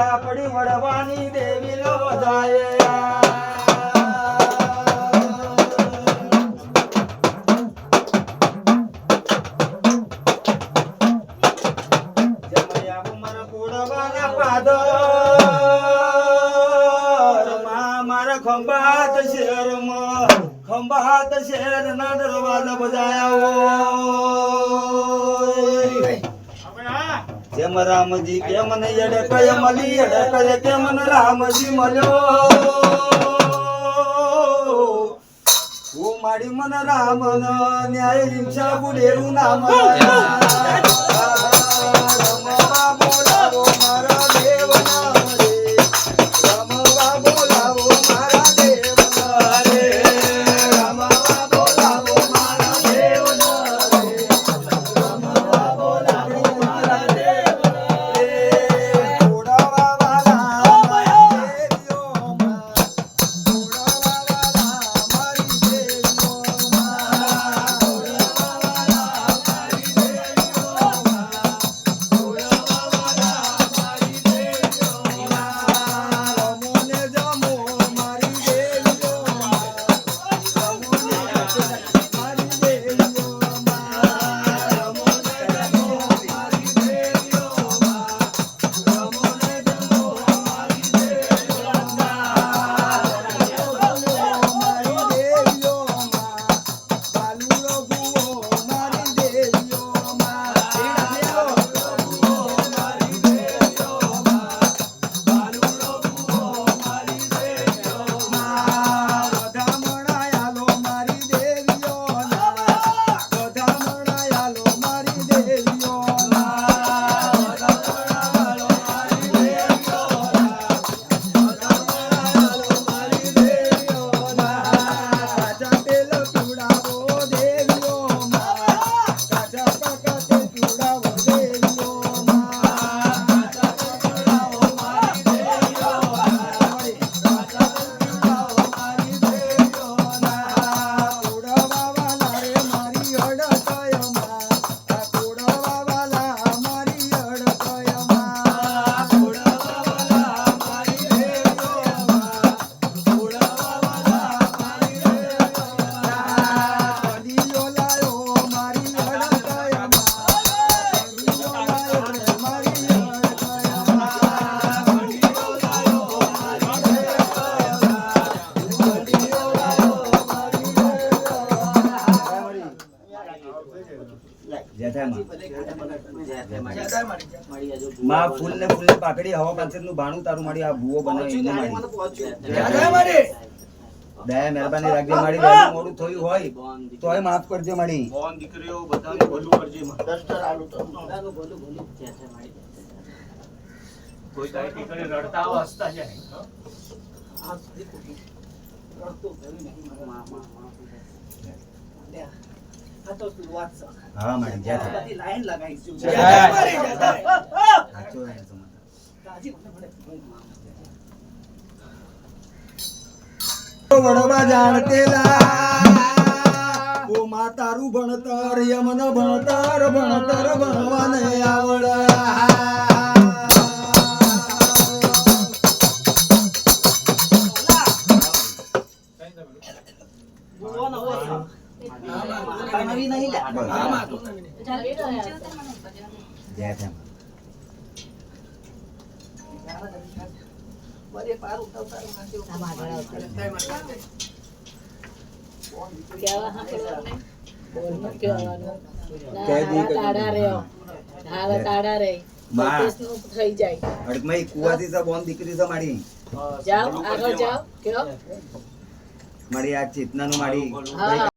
આપણી વડવાની દેવી નો વધાય ખંભાત શહેર ના દરવાજા બજાયા જેમ રામજી કેમ ને અડકય મળી અડકય કેમ ને રામજી મળ્યો હું મારી મન રામ ન્યાય રિક્ષા બુડેરું નામ માં ફૂલ ને પાકડી હવા પાંચેર નું ભાણું તારું મારી આ ભૂવો બનાવી દયા મહેરબાની રાખજે મારી બેન મોડું થયું હોય તોય માફ કરજો મારી બોન દીકરીઓ બધાને ભલું કરજે દસ્ટર આલુ તો બધાનું ભલું ભલું છે મારી કોઈ કાઈ ટીકડે રડતા આવ હસતા જાય આ દેખો રડતો ભરી નહીં મામા લે આ તો વાત છે હા મારી જ્યાં બધી લાઈન લગાઈ છું મારી સાચો રહે તો તાજી મને વડવા જાણતેલા ઓ મા તારું ભણતર યમન ભણતર ભણતર ભણવાને મારી આ ચેતના નું મારી